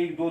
1-2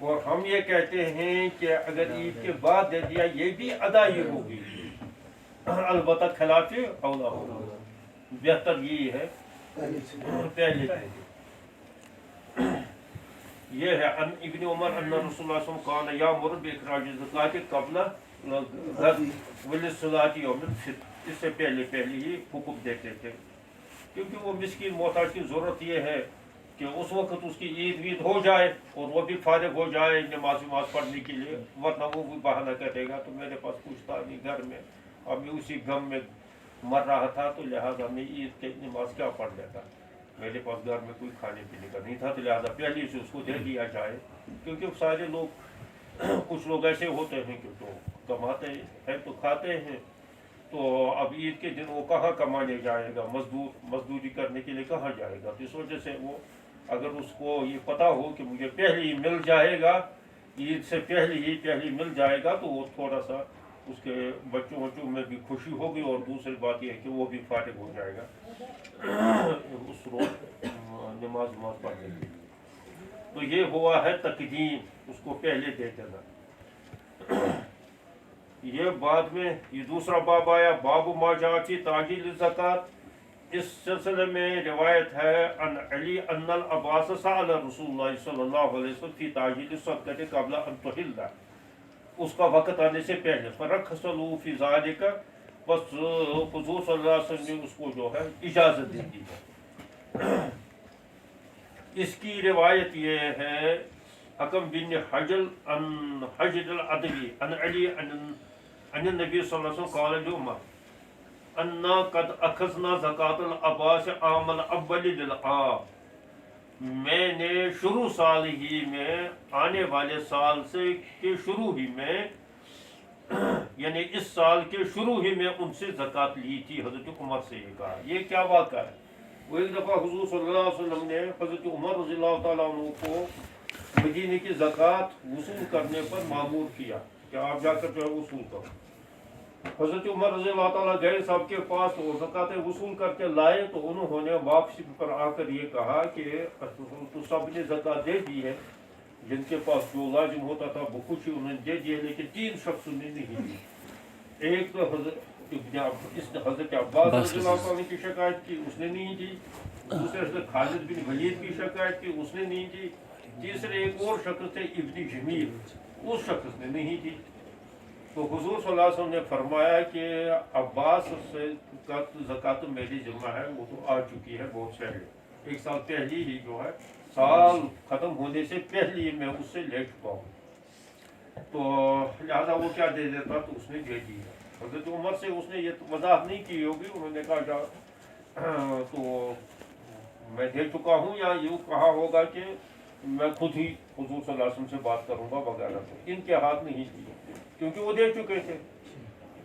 اور ہم یہ کہتے ہیں کہ اگر عید کے بعد دے دیا یہ بھی ادائی ہوگی، البتہ خلاف اولا ہوگا، بہتر یہی ہے پہلے دے دے۔ یہ ہے ان ابن عمر ان رسول اللہ صلی اللہ علیہ وسلم قال یامر باخراج الزکات قبل غد وللصلاۃ یوم الفطر، اس سے پہلے ہی حکم دیتے تھے، کیونکہ وہ مسکین محتاج کی ضرورت یہ ہے کہ اس وقت اس کی عید وید ہو جائے اور وہ بھی فارغ ہو جائے نماز پڑھنے کے لیے، ورنہ وہ بھی بہانہ کرے گا تو میرے پاس کچھ تھا نہیں گھر میں، اب میں اسی غم میں مر رہا تھا، تو لہٰذا میں عید کی نماز کیا پڑھ لیتا، میرے پاس گھر میں کوئی کھانے پینے کا نہیں تھا، تو لہٰذا پہلے سے اس کو دے دیا جائے، کیونکہ سارے لوگ کچھ لوگ ایسے ہوتے ہیں کہ تو کماتے ہیں تو کھاتے ہیں، تو اب عید کے دن وہ کہاں کمانے جائے گا، مزدوری کرنے کے لیے کہاں جائے گا، تو اس وجہ سے وہ اگر اس کو یہ پتہ ہو کہ مجھے پہلے ہی مل جائے گا، عید سے پہلے مل جائے گا، تو وہ تھوڑا سا اس کے بچوں میں بھی خوشی ہوگی، اور دوسری بات یہ ہے کہ وہ بھی فارغ ہو جائے گا اس روز نماز پڑھنے کے لیے، تو یہ ہوا ہے تقدیم، اس کو پہلے دے دینا۔ یہ بعد میں یہ دوسرا باب آیا، باب ما جاء فی تعجیل الزکات، اس سلسلے میں روایت ہے ان علی ان العباس سأل رسول اللہ صلی اللہ علیہ وسلم فی تعجیل الصدقۃ قبل ان تحل، اس کا وقت آنے سے پہلے، فرخص له فی ذلک، بس حضور صلی اللہ علیہ وسلم نے اس کو جو ہے اجازت دے دی ہے۔ اس کی روایت یہ ہے حکم بن حجر العدوی ان علی ان النبی صلی اللہ علیہ وسلم قال لعمر انا قد اخذنا زکات العباس عام الاول للعام، میں نے شروع سال ہی میں آنے والے سال سے کے شروع ہی میں یعنی اس سال کے شروع ہی میں ان سے زکات لی تھی۔ حضرت عمر سے یہ کہا، یہ کیا واقعہ ہے؟ وہ ایک دفعہ حضور صلی اللہ علیہ وسلم نے حضرت عمر رضی اللہ تعالیٰ عنہ کو مدینے کی زکات وصول کرنے پر مامور کیا کہ آپ جا کر جو ہے وصول کرو۔ حضرت عمر رضی اللہ تعالیٰ گئے سب کے پاس اور زکاتیں وصول کر کے لائے، تو انہوں نے واپسی پر آ کر یہ کہا کہ تو سب نے زکات دے دی ہے، جن کے پاس جو لازم ہوتا تھا بخوشی انہوں نے دے دیے، لیکن 3 شخصوں نے نہیں دی۔ ایک تو حضرت عباس رضی اللہ عنہ کی شکایت کی، اس نے نہیں دی، دوسرے حضرت خالد بن ولید کی شکایت کی، اس نے نہیں دی، تیسرے ایک اور شخص تھے ابن جمیل، اس شخص نے نہیں دی۔ تو حضور صلی اللہ علیہ وسلم نے فرمایا کہ عباس سے زکات میری ذمہ ہے، وہ تو آ چکی ہے بہت پہلے، 1 سال پہلے ہی جو ہے، سال ختم ہونے سے پہلے ہی میں اس سے لے چکا ہوں، تو لہٰذا وہ کیا دے دیتا، تو اس نے دے دی ہے۔ حضرت عمر سے اس نے یہ وضاحت نہیں کی ہوگی، انہوں نے کہا جا تو میں دے چکا ہوں، یا یوں کہا ہوگا کہ میں خود ہی حضور صلی اللہ علیہ وسلم سے بات کروں گا وغیرہ، تو ان کے ہاتھ نہیں کی کیونکہ وہ دے چکے تھے۔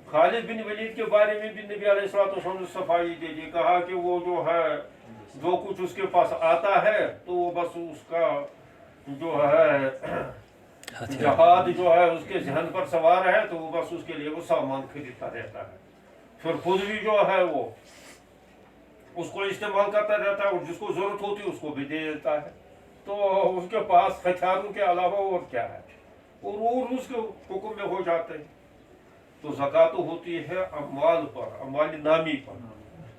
خالد بن ولید کے بارے میں بھی نبی علیہ الصلوۃ والسلام نے صفائی دے دی، کہا کہ وہ جو ہے جو کچھ اس کے پاس آتا ہے تو وہ بس اس کا جو ہے جہاد جو ہے اس کے ذہن پر سوار ہے، تو وہ بس اس کے لیے وہ سامان خریدتا رہتا ہے، پھر خود بھی جو ہے وہ اس کو استعمال کرتا رہتا ہے، اور جس کو ضرورت ہوتی ہے اس کو بھی دے دیتا ہے، تو اس کے پاس ہتھیاروں کے علاوہ اور کیا ہے، اور اس کے حکم میں ہو جاتے ہیں۔ تو زکات ہوتی ہے اموال پر، اموال نامی پر،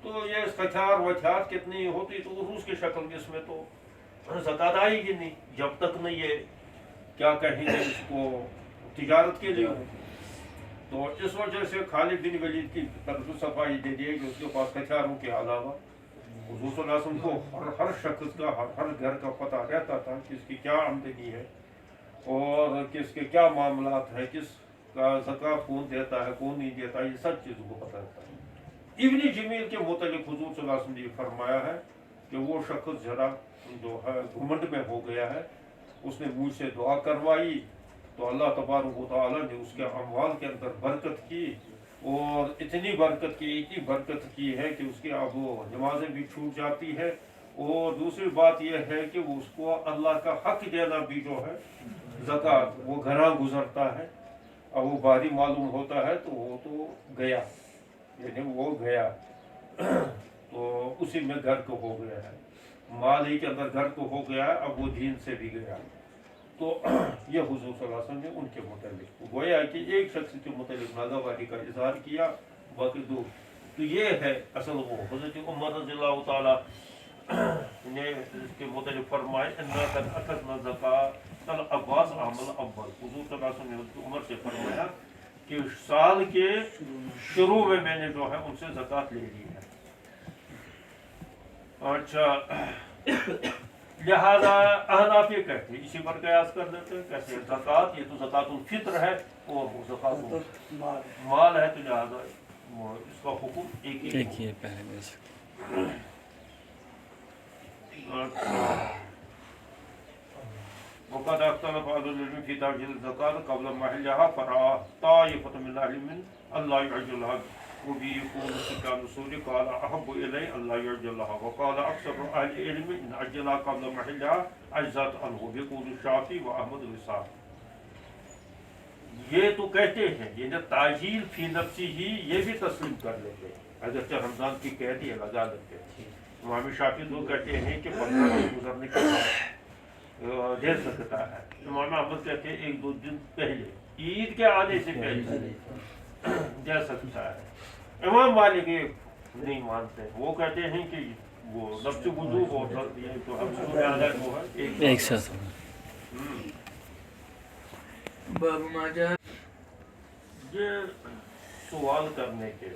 تو یہ ہتھیار وتھیار کتنی ہوتی تو عروض کی شکل میں اس میں تو زکات آئے گی نہیں، جب تک نہ یہ کیا کہیں گے اس کو تجارت کے لیے ہو۔ تو اس وجہ سے خالد بن ولید کی طرف صفائی دے دی کہ اس کے پاس ہتھیاروں کے علاوہ حضور صلی اللہ علیہ وسلم کو ہر شخص کا ہر گھر کا پتہ رہتا تھا کہ اس کی کیا آمدنی ہے اور کس کے کیا معاملات ہیں، کس کا زکات کون دیتا ہے کون نہیں دیتا، یہ سب چیزوں کو پتہ رہتا ہے۔ ابن جمیل کے متعلق حضور صلی اللہ علیہ وسلم نے فرمایا ہے کہ وہ شخص ذرا جو ہے گھمنڈ میں ہو گیا ہے، اس نے مجھ سے دعا کروائی تو اللہ تبارک و تعالیٰ نے اس کے اموال کے اندر برکت کی، اور اتنی برکت کی ہے کہ اس کی اب وہ نمازیں بھی چھوٹ جاتی ہے، اور دوسری بات یہ ہے کہ اس کو اللہ کا حق دینا بھی جو ہے زکوٰۃ وہ گھراں گزرتا ہے، اب وہ باری معلوم ہوتا ہے تو وہ تو گیا، یعنی وہ گیا تو اسی میں گھر کو ہو گیا ہے، مال ہی کے اندر گھر کو ہو گیا ہے، اب وہ دین سے بھی گیا۔ تو یہ حضور صلی اللہ علیہ وسلم نے ان کے متعلق گویا کہ ایک شخص کے متعلق ناگواری کا اظہار کیا، باقی دو تو یہ ہے اصل وہ حضرت عمر رضی اللہ تعالیٰ نے اس کے متعلق فرمائے زکوٰۃ العباس عام الاول، حضور صلی اللہ علیہ وسلم نے حضرت عمر سے فرمایا کہ سال کے شروع میں نے جو ہے ان سے زکوٰۃ لے لی ہے۔ اچھا، لہذا احناف یہ کہتے ہیں، اسی پر قیاس کر دیتے ہیں، کہتے ہیں زکوٰۃ یہ تو زکوٰۃ الفطر ہے اور وہ زکوٰۃ مال ہے، تو لہذا اس کا حکم ایک ہی ہے۔ وقد اختلف اهل العلم في تعجيل الزكاة قبل محلها فرأى طائفة من أهل العلم ألا يعجلها وبه يكون سكان الرسول قال أحب إلي ألا يعجلها وقال أكثر أهل العلم إن عجلها قبل محلها أجزت عنه بقول الشافعي وأحمد وإسحاق۔ یہ تو کہتے ہیں یہ تعجیل فی نفسی ہی یہ بھی تسلیم کر لیتے ہیں، اگرچہ رمضان کی قید یہ لگا لیتے ہیں۔ امام شافعی تو کہتے ہیں کہ 15 دن گزرنے کے بعد دے سکتا ہے، امام احمد کہتے ہیں 1-2 دن پہلے، عید کے آنے سے پہلے دے سکتا ہے۔ امام مالک نہیں مانتے، وہ کہتے ہیں کہ وہ لفظ وجوب اور تو ہم وہ ہے ایک ساتھ۔ یہ سوال کرنے کے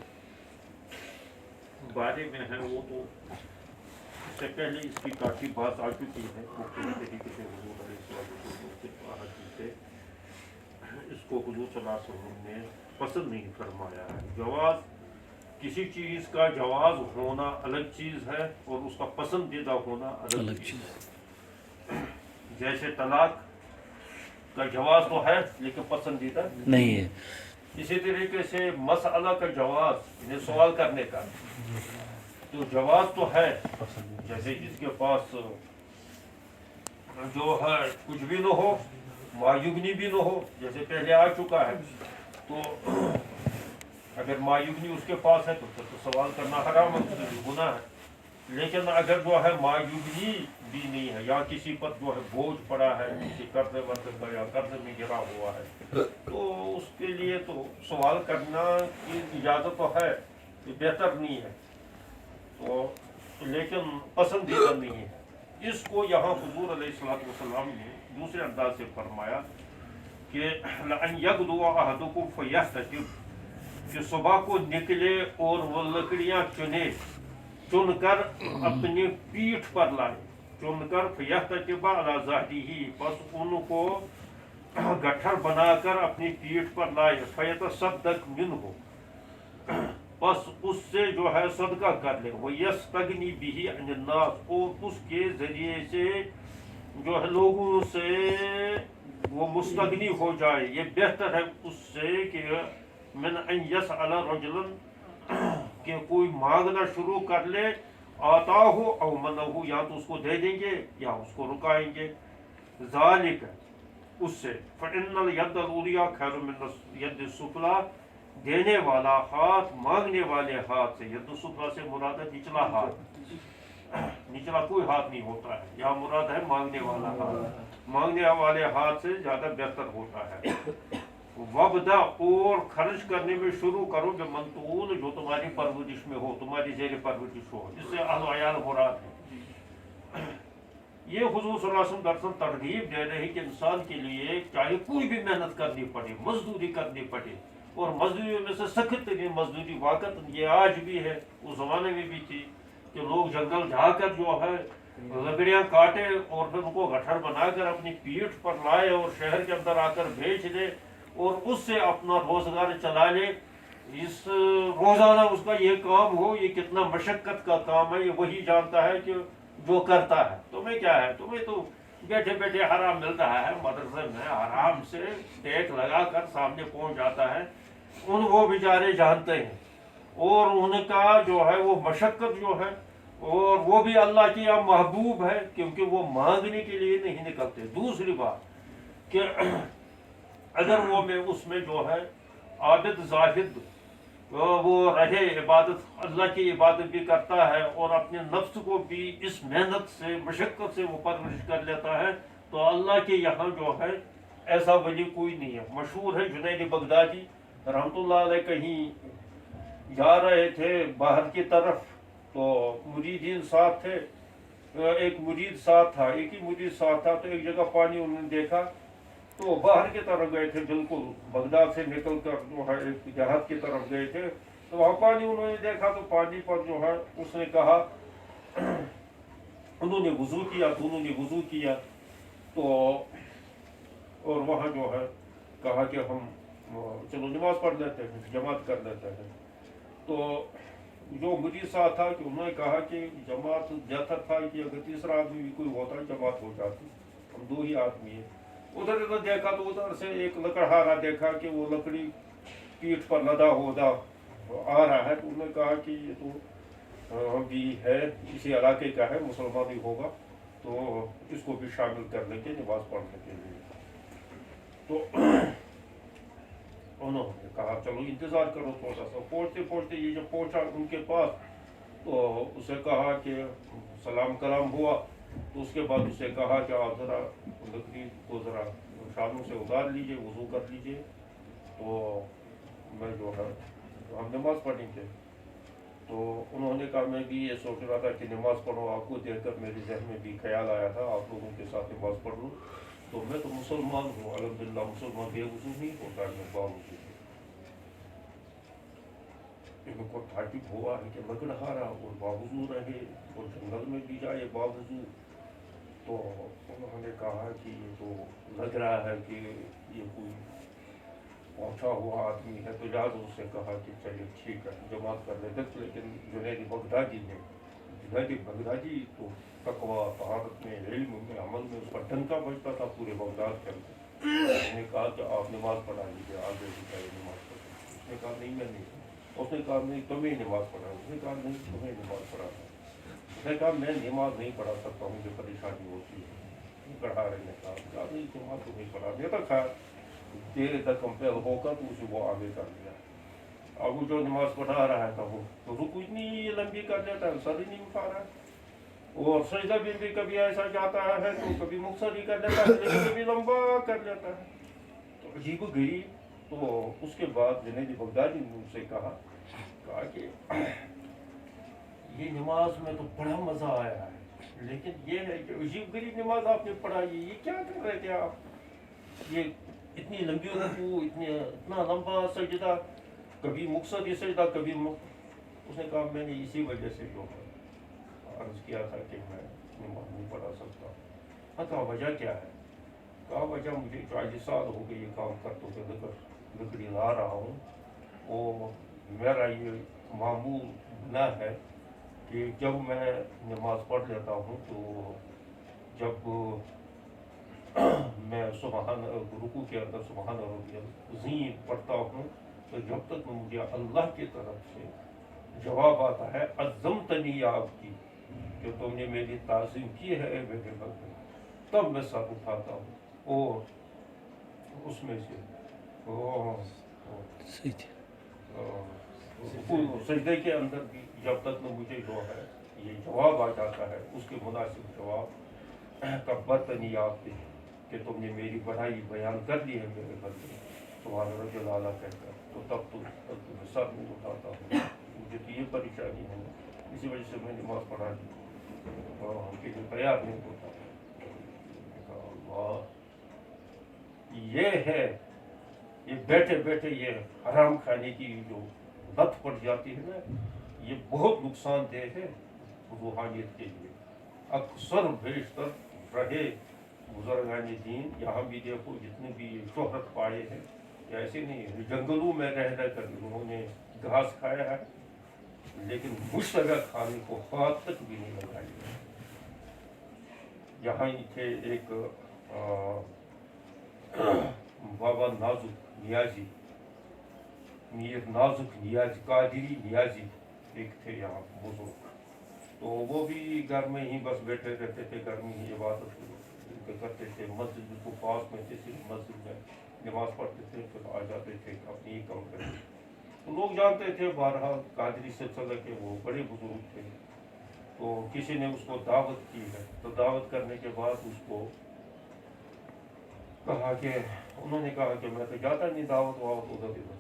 بارے میں ہے وہ تو اس سے پہلے اس کی کافی بات آ چکی ہے، مختلف طریقے سے حضور علیہ السلام سے اس کو حضور صلی اللہ علیہ وسلم نے پسند نہیں فرمایا ہے۔ جواز کسی چیز کا جواز ہونا الگ چیز ہے اور اس کا پسندیدہ ہونا الگ چیز ہے۔ جیسے طلاق کا جواز تو ہے لیکن پسندیدہ نہیں ہے، اسی طریقے سے مسئلہ کا جواز یعنی سوال کرنے کا تو جواز تو ہے، جیسے جس کے پاس جو ہے کچھ بھی نہ ہو، مایگنی بھی نہ ہو، جیسے پہلے آ چکا ہے، تو اگر مایگنی اس کے پاس ہے تو پھر تو سوال کرنا حرام ہے، گناہ ہے۔ لیکن اگر جو ہے مایگنی بھی نہیں ہے یا کسی پر جو ہے بوجھ پڑا ہے، کسی قرضے ورضے کا یا قرضے میں گرا ہوا ہے، تو اس کے لیے تو سوال کرنا کی اجازت تو ہے، یہ بہتر نہیں ہے، تو لیکن پسندیدہ نہیں ہے۔ اس کو یہاں حضور علیہ السلام نے دوسرے انداز سے فرمایا کہ لَأَنْ يَغْدُوَ أَحَدُكُمْ فَيَحْتَطِبْ، کہ صبح کو نکلے اور وہ لکڑیاں چن کر اپنی پیٹھ پر لائے، چن کر فَيَحْتَطِبَ عَلَى ظَهْرِهِ، پس ان کو گٹھر بنا کر اپنی پیٹھ پر لائے، فَيَتَصَدَّقْ مِنْهُ، پس اس سے جو ہے صدقہ کر لے، وَيَسْتَغْنِي بِهِ عَنِ النَّاسِ، اور اس کے ذریعے سے جو ہے لوگوں سے وہ مستغنی ہو جائے، یہ بہتر ہے اس سے کہ من ان یسأل رجلا، کہ کوئی مانگنا شروع کر لے، آتاہ او منہ، یا تو اس کو دے دیں گے یا اس کو رکائیں گے، ذالک، اس سے فإن الید العلیٰ خیر من الید السفلیٰ، دینے والا ہاتھ مانگنے والے ہاتھ سے، ید السفلیٰ سے مراد ہے نچلا ہاتھ، نچلا کوئی ہاتھ نہیں ہوتا ہے، یہاں مراد ہے مانگنے والا ہاتھ، مانگنے والے ہاتھ سے زیادہ بہتر ہوتا ہے۔ وبدا، اور خرچ کرنے میں شروع کرو جو منتون، جو تمہاری پرورش میں ہو، تمہاری زیر پرورش ہو، اس سے اہل و عیال مراد ہے۔ یہ حضور صلی اللہ علیہ وسلم دراصل ترغیب دے رہے ہیں کہ انسان کے لیے چاہے کوئی بھی محنت کرنی پڑے، مزدوری کرنی پڑے، اور مزدوری میں سے سخت ترین مزدوری واقعات یہ آج بھی ہے، اس زمانے میں بھی تھی کہ لوگ جنگل جا کر جو ہے لکڑیاں کاٹے اور پھر ان کو گٹھر بنا کر اپنی پیٹھ پر لائے اور شہر کے اندر آ کر بیچ دے اور اس سے اپنا روزگار چلا لے۔ اس روزانہ اس کا یہ کام ہو، یہ کتنا مشقت کا کام ہے، یہ وہی جانتا ہے کہ جو کرتا ہے۔ تمہیں کیا ہے، تمہیں تو بیٹھے بیٹھے حرام مل رہا ہے، مدرسے میں آرام سے ٹیک لگا کر سامنے پہنچ جاتا ہے، وہ بیچارے جانتے ہیں، اور ان کا جو ہے وہ مشقت جو ہے، اور وہ بھی اللہ کی یہاں محبوب ہے کیونکہ وہ مانگنے کے لیے نہیں نکلتے۔ دوسری بات کہ اگر وہ میں اس میں جو ہے عابد زاہد وہ رہے، عبادت اللہ کی عبادت بھی کرتا ہے اور اپنے نفس کو بھی اس محنت سے مشقت سے وہ پرورش کر لیتا ہے، تو اللہ کے یہاں جو ہے ایسا ولی کوئی نہیں ہے. مشہور ہے جنید بغدادی رحمۃ اللہ علیہ کہیں جا رہے تھے باہر کی طرف, تو مریدین ساتھ تھے, ایک مرید ساتھ تھا, ایک ہی مرید ساتھ تھا, تو ایک جگہ پانی انہوں نے دیکھا تو باہر کی طرف گئے تھے, بالکل بغداد سے نکل کر جو ہے ایک دیہات کی طرف گئے تھے, تو وہاں پانی انہوں نے دیکھا, تو پانی پر جو ہے اس نے کہا, انہوں نے وضو کیا, دونوں نے وضو کیا, تو اور وہاں جو ہے کہا کہ ہم چلو نماز پڑھ لیتے ہیں, جماعت کر لیتے ہیں. تو جو مریض ساتھ تھا کہ انہوں نے کہا کہ جماعت بہتر تھا کہ اگر تیسرا آدمی بھی کوئی ہوتا جماعت ہو جاتی, ہم دو ہی آدمی ہیں. ادھر ادھر دیکھا تو ادھر سے ایک لکڑہارا دیکھا کہ وہ لکڑی پیٹھ پر لدا ہوتا آ رہا ہے, تو انہوں نے کہا کہ یہ تو بھی ہے, اسی علاقے کا ہے, مسلمان ہی ہوگا, تو اس کو بھی شامل کر لیں گے نماز پڑھنے کے لیے. تو انہوں نے کہا چلو انتظار کرو تھوڑا سا. پہنچتے پہنچتے یہ جب پہنچا ان کے پاس, تو اسے کہا کہ سلام کلام ہوا, تو اس کے بعد اسے کہا کہ آپ ذرا لکڑی کو ذرا شانوں سے اتار لیجیے, وضو کر لیجیے, تو میں جو ہے ہم نماز پڑھیں گے. تو انہوں نے کہا میں بھی یہ سوچ رہا تھا کہ نماز پڑھوں, آپ کو دیکھ کر میرے ذہن میں بھی خیال آیا تھا آپ لوگوں کے ساتھ نماز پڑھ لوں, تو میں تو مسلمان ہوں, الحمدللہ مسلمان بے وضو نہیں ہوتا ہے, میں باوضو ہوں. ان کو تعجب ہوا ہے کہ لکڑہارا اور باوضو رہے اور جنگل میں بھی جائے باوضو. تو انہوں نے کہا کہ یہ تو لگ رہا ہے کہ یہ کوئی پہنچا ہوا آدمی ہے, تو لہٰذا اس سے کہا کہ چلیے ٹھیک ہے جماعت کر لیتے. لیکن جنید بغدادی تو تقویٰ, طہارت میں, علم میں, عمل میں اس کا ڈنکا بجتا تھا پورے بغداد کے اندر. میں نے کہا کہ آپ نماز پڑھا لیجیے, آگے بھی چاہیے نماز پڑھیں. اس نے کہا نہیں میں نہیں, اس نے کہا نہیں تمہیں نماز پڑھا, اس نے کہا نہیں تمہیں نماز پڑھا. اس نے کہا میں نماز نہیں پڑھا سکتا ہوں, مجھے پریشانی ہوتی ہے. لکڑہارے نے کہا نہیں نماز تو نہیں پڑھا دیا تھا, دیر تک کمپیئر ہو کر تو اسے وہ آگے کر دیا. اب وہ جو نماز پڑھا رہا تھا وہ تو رکوع اتنی لمبی کر لیتا ہے, سر ہی نہیں اٹھا رہا ہے, اور سجدہ بھی کبھی ایسا جاتا ہے تو کبھی مختصر ہی کر لیتا ہے, لیکن کبھی لمبا کر لیتا ہے. تو عجیب و غریب. تو اس کے بعد جنید بغدادی نے اس سے کہا کہ یہ نماز میں تو بڑا مزہ آیا ہے, لیکن یہ ہے کہ عجیب غریب نماز آپ نے پڑھائی, یہ کیا کر رہے تھے آپ, یہ اتنی لمبی رکوع, اتنا لمبا سجدہ, کبھی مختصر ہی سجدہ کبھی اس نے کہا میں نے اسی وجہ سے جو ہے عرض کیا تھا کہ میں نماز نہیں پڑھا سکتا. ہاں کہا وجہ کیا ہے, کہا وجہ مجھے 40 سال ہو گئے یہ کام کرتے ہوئے, لکڑی لا رہا ہوں, اور میرا یہ معمول نہ ہے کہ جب میں نماز پڑھ لیتا ہوں تو جب میں سبحان رکوع کے اندر سبحان ربی العظیم پڑھتا ہوں, تو جب تک مجھے اللہ کی طرف سے جواب آتا ہے عظمتنی یا عبدی, کہ تم نے میری تعظیم کی ہے اے میرے بندے, تب میں سر اٹھاتا ہوں. اور اس میں سے سجدے کے اندر بھی جب تک مجھے جو ہے یہ جواب آ جاتا ہے, اس کے مناسب جواب کبرتنی یا عبدی, کہ تم نے میری بڑائی بیان کر دی ہے میرے بندے, سبحان ربی الاعلیٰ کہہ کر, تو تب تو میں سر نہیں اٹھاتا ہوں. مجھے تو یہ پریشانی ہے, اسی وجہ سے میں نماز پڑھا دی کہ جو تیار نہیں ہوتا. یہ ہے یہ بیٹھے بیٹھے یہ حرام کھانے کی جو لت پڑ جاتی ہے نا, یہ بہت نقصان دہ ہے روحانیت کے لیے. اکثر بیشتر رہے بزرگان دین, یہاں بھی دیکھو جتنے بھی شہرت پائے ہیں, ایسے نہیں ہے, جنگلوں میں رہ کر انہوں نے گھاس کھایا ہے, لیکن مشتبہ کھانے کو ہاتھ تک بھی نہیں لگائی. یہاں تھے ایک بابا نازک نیازی, میر نازک نیازی, قادری نیازی ایک تھے یہاں بزرگ, تو وہ بھی گھر میں ہی بس بیٹھے رہتے تھے, گھر میں ہی عبادت کرتے تھے, مسجد کو پاس میں تھے, صرف مسجد میں نماز پڑھتے تھے, پھر آ جاتے تھے اپنی ہی کام کرتے. تو لوگ جانتے تھے بہرحال قادری سلسلہ کے وہ بڑے بزرگ تھے, تو کسی نے اس کو دعوت کی ہے, تو دعوت کرنے کے بعد اس کو کہا کہ انہوں نے کہا کہ میں تو جاتا نہیں دعوت واوت ادھر ادھر.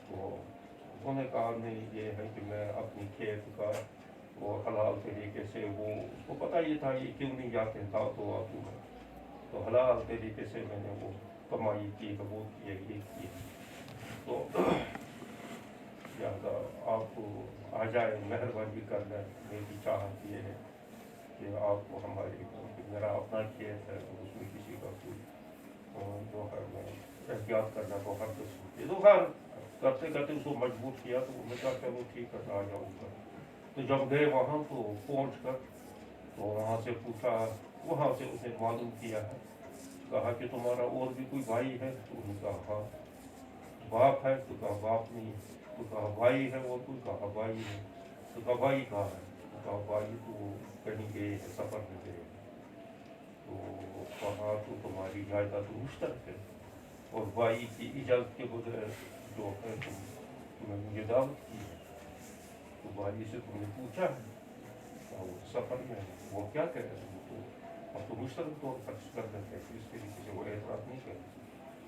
تو انہوں نے کہا نہیں یہ ہے کہ میں اپنی کھیت کا وہ حلال طریقے سے وہ اس کو پتہ یہ تھا یہ کیوں نہیں جاتے دعوت واوت میں. تو حلال طریقے سے میں نے وہ کمائی کی ہے وہ کی یہ کی. تو لہٰذا آپ کو آ جائے مہربانی کر لیں. میری چاہت یہ ہے کہ آپ کو ہماری میرا اپنا کھیت ہے اس میں کسی کا کوئی جو ہے میں احتیاط کرنا کو ہر قسم کی. تو خیر کرتے کرتے اس کو مجبور کیا تو میں کہا چلو ٹھیک ہے آ جاؤں گا. تو جب گئے وہاں تو پہنچ کر تو وہاں سے پوچھا, وہاں سے اس نے معلوم کیا ہے. کہا کہ تمہارا اور بھی کوئی بھائی ہے؟ تو انہوں نے کہا ہاں. باپ ہے؟ تو کہا باپ نہیں. تو کہا بھائی ہے اور کوئی؟ کہا بھائی ہے. تو کہا بھائی کہاں ہے؟ تو کہا بھائی تو کہیں گئے سفر میں گئے. تو کہا تو تمہاری جائیداد مشترک ہے اور بھائی کی اجازت کے بغیر جو ہے تم نے مجھے دعوت کی ہے. تو بھائی سے تم نے پوچھا ہے وہ سفر میں وہ کیا کہہ رہے ہیں؟ تو ہم تو مشترک طور پر کر دیتے ہیں اس طریقے سے وہ اعتراض نہیں کرتے.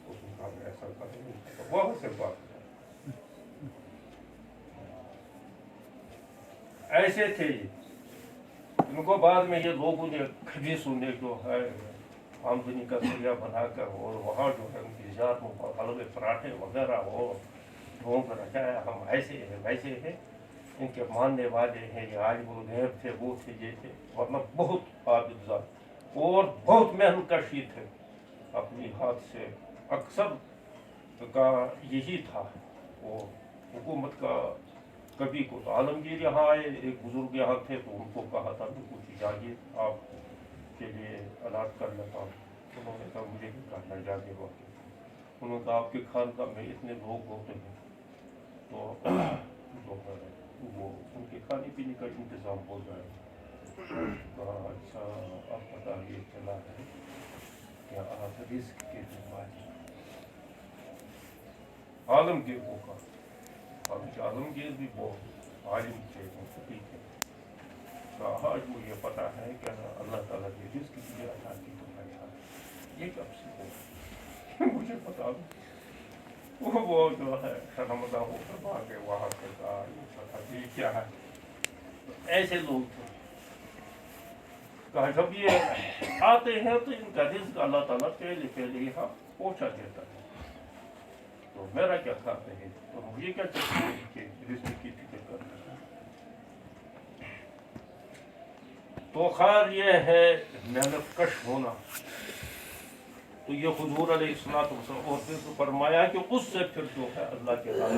اس نے کہا میں ایسا کر نہیں سکتا. بہت سے بات ایسے تھے یہ. ان کو بعد میں یہ لوگوں نے کبھی سنے جو ہے آمدنی کا ذریعہ بنا کر اور وہاں جو ہے ان کی ذات میں حلوے پراٹھے وغیرہ وہ ڈھونگ کر رکھا ہے. ہم ایسے ہیں ویسے ہیں, ان کے ماننے والے ہیں, یہ عالم الغیب تھے, وہ تھے, یہ تھے. ورنہ بہت عابد ذات اور بہت محنت کشی تھے. اپنی ہاتھ سے اکثر کا یہی تھا. وہ حکومت کا کبھی کو تو عالمگیر یہاں آئے, ایک بزرگ یہاں تھے تو ان کو کہا تھا کہ کچھ جاگیر آپ کے لیے الاٹ کر لیتا ہوں. انہوں نے کہا مجھے بھی کرنا جاگیر وقت. انہوں نے کہا آپ کے خانقاہ میں اتنے لوگ ہوتے ہیں تو وہ ان کے کھانے پینے کا انتظام ہو جائے. کہا اچھا اب پتہ یہ چلا ہے کہ آپ رزق کے دروازے عالمگیر کو کہا. عالمگیر بھی بہت عالم تھے, مفتی تھے. کہا آج مجھے پتا ہے کہ اللہ تعالیٰ نے رزق کی عطا کی تو یہ کب سے ہو مجھے پتا نہیں. وہ جو ہے شرمندہ ہو کر بھاگے وہاں سے. کہا یہ پتا یہ کیا ہے. ایسے لوگ تھے. کہا جب یہ آتے ہیں تو ان کا رزق اللہ تعالیٰ پہلے یہاں پہنچا دیتا ہے. تو میرا کیا کھاتے ہیں تو مجھے کیا چاہیے کہ رزق کی فکر کرنا. تو خیر یہ ہے محنت کش ہونا. تو یہ حضور علیہ الصلوۃ والسلام اور پھر فرمایا کہ اس سے پھر جو ہے اللہ کے راہ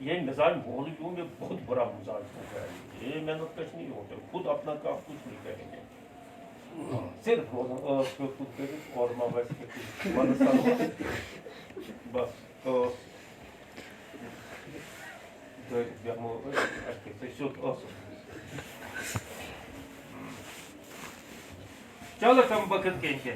یہ مزاج مولویوں میں بہت برا مزاج ہو گیا. یہ محنت کش نہیں ہوتے, خود اپنا کام کچھ نہیں کہیں گے, صرف خود کرے اور مویشی کے بس. تو چلو کم وقت کہیں گے.